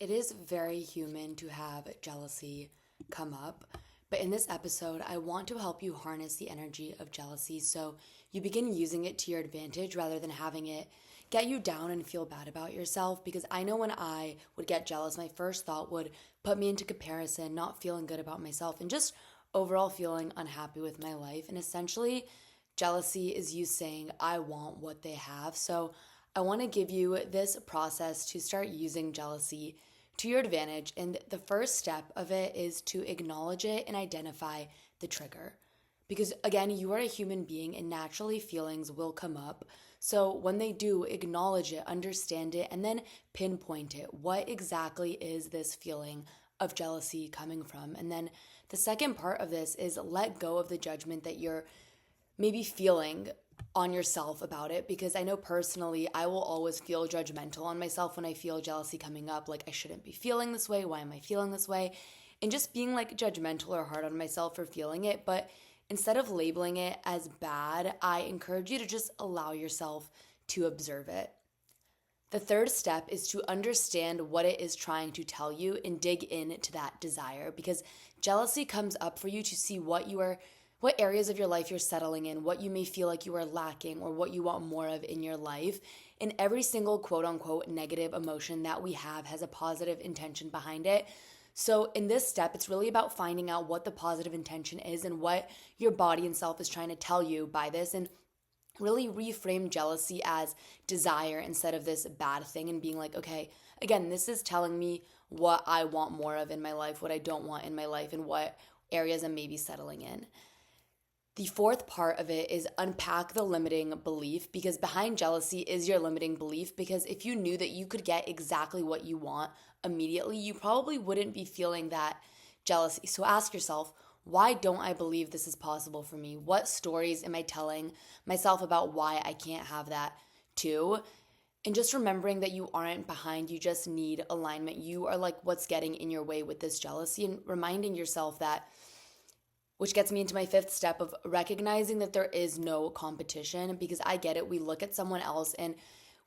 It is very human to have jealousy come up, but in this episode, I want to help you harness the energy of jealousy so you begin using it to your advantage rather than having it get you down and feel bad about yourself. Because I know when I would get jealous, my first thought would put me into comparison, not feeling good about myself, and just overall feeling unhappy with my life. And essentially, jealousy is you saying, I want what they have. So I want to give you this process to start using jealousy to your advantage. And the first step of it is to acknowledge it and identify the trigger. Because again, you are a human being and naturally feelings will come up. So when they do, acknowledge it, understand it, and then pinpoint it. What exactly is this feeling of jealousy coming from? And then the second part of this is let go of the judgment that you're maybe feeling on yourself about it, because I know personally I will always feel judgmental on myself when I feel jealousy coming up, like I shouldn't be feeling this way, why am I feeling this way, and just being like judgmental or hard on myself for feeling it. But instead of labeling it as bad, I encourage you to just allow yourself to observe it. The third step is to understand what it is trying to tell you and dig into that desire, because jealousy comes up for you to see what areas of your life you're settling in, what you may feel like you are lacking or what you want more of in your life. And every single quote unquote negative emotion that we have has a positive intention behind it. So in this step, it's really about finding out what the positive intention is and what your body and self is trying to tell you by this, and really reframe jealousy as desire instead of this bad thing, and being like, okay, again, this is telling me what I want more of in my life, what I don't want in my life, and what areas I'm maybe settling in. The fourth part of it is unpack the limiting belief, because behind jealousy is your limiting belief. Because if you knew that you could get exactly what you want immediately, you probably wouldn't be feeling that jealousy. So ask yourself, why don't I believe this is possible for me? What stories am I telling myself about why I can't have that too? And just remembering that you aren't behind, you just need alignment. You are like what's getting in your way with this jealousy, and reminding yourself that, which gets me into my fifth step of recognizing that there is no competition. Because I get it. We look at someone else and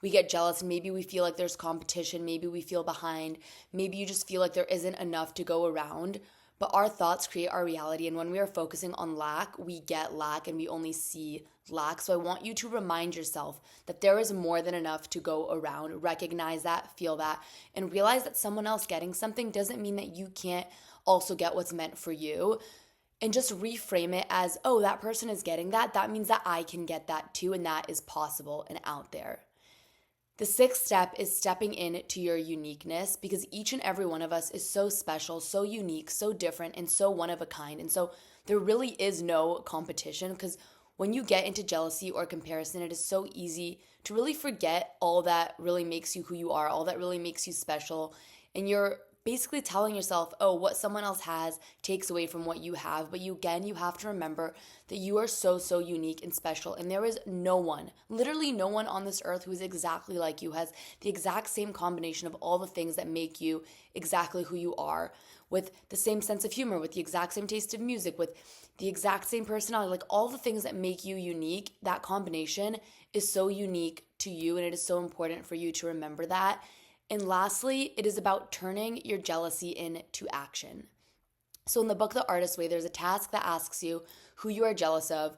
we get jealous, and maybe we feel like there's competition. Maybe we feel behind. Maybe you just feel like there isn't enough to go around. But our thoughts create our reality. And when we are focusing on lack, we get lack and we only see lack. So I want you to remind yourself that there is more than enough to go around. Recognize that, feel that, and realize that someone else getting something doesn't mean that you can't also get what's meant for you. And just reframe it as, oh, that person is getting that. That means that I can get that too, and that is possible and out there. The sixth step is stepping into your uniqueness, because each and every one of us is so special, so unique, so different, and so one of a kind. And so there really is no competition, because when you get into jealousy or comparison, it is so easy to really forget all that really makes you who you are, all that really makes you special. And you're basically telling yourself, oh, what someone else has takes away from what you have. But you have to remember that you are so, so unique and special. And there is no one, literally no one on this earth who is exactly like you, has the exact same combination of all the things that make you exactly who you are, with the same sense of humor, with the exact same taste of music, with the exact same personality, like all the things that make you unique. That combination is so unique to you, and it is so important for you to remember that. And lastly, it is about turning your jealousy into action. So in the book, The Artist's Way, there's a task that asks you who you are jealous of,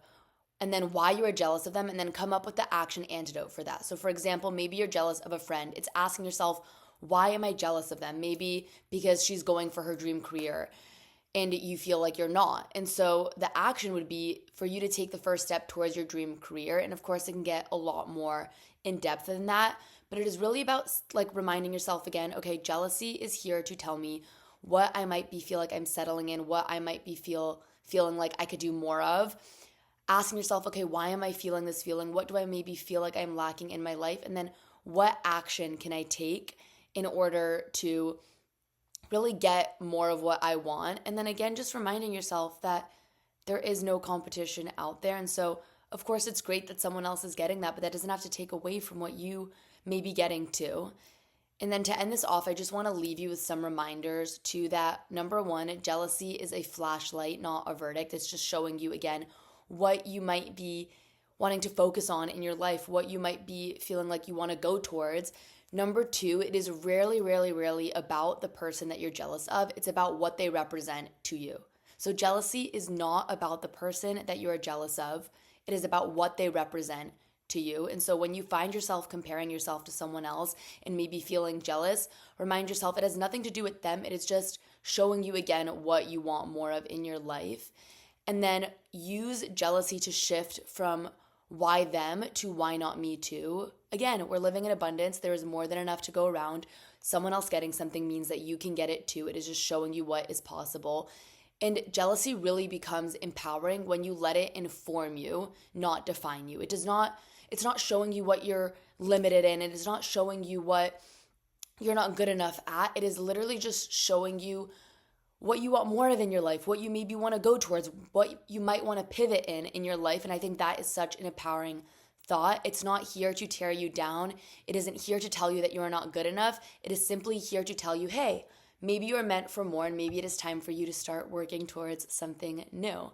and then why you are jealous of them, and then come up with the action antidote for that. So for example, maybe you're jealous of a friend. It's asking yourself, why am I jealous of them? Maybe because she's going for her dream career and you feel like you're not. And so the action would be for you to take the first step towards your dream career. And of course, it can get a lot more in depth than that. But it is really about like reminding yourself again, okay, jealousy is here to tell me what I might feel like I'm settling in, what I might be feeling like I could do more of. Asking yourself, okay, why am I feeling this feeling? What do I maybe feel like I'm lacking in my life? And then what action can I take in order to really get more of what I want? And then again, just reminding yourself that there is no competition out there. And so, of course, it's great that someone else is getting that, but that doesn't have to take away from what you may be getting to. And then to end this off, I just want to leave you with some reminders to that. Number one, jealousy is a flashlight, not a verdict. It's just showing you again what you might be wanting to focus on in your life, what you might be feeling like you want to go towards. Number two, it is rarely, rarely, rarely about the person that you're jealous of. It's about what they represent to you. So jealousy is not about the person that you are jealous of. It is about what they represent to you. And so when you find yourself comparing yourself to someone else and maybe feeling jealous, remind yourself it has nothing to do with them. It is just showing you again what you want more of in your life. And then use jealousy to shift from why them to why not me too. Again, we're living in abundance. There is more than enough to go around. Someone else getting something means that you can get it too. It is just showing you what is possible. And jealousy really becomes empowering when you let it inform you, not define you. It's not showing you what you're limited in. It is not showing you what you're not good enough at. It is literally just showing you what you want more of in your life, what you maybe want to go towards, what you might want to pivot in your life. And I think that is such an empowering thought. It's not here to tear you down. It isn't here to tell you that you are not good enough. It is simply here to tell you, hey, maybe you are meant for more and maybe it is time for you to start working towards something new.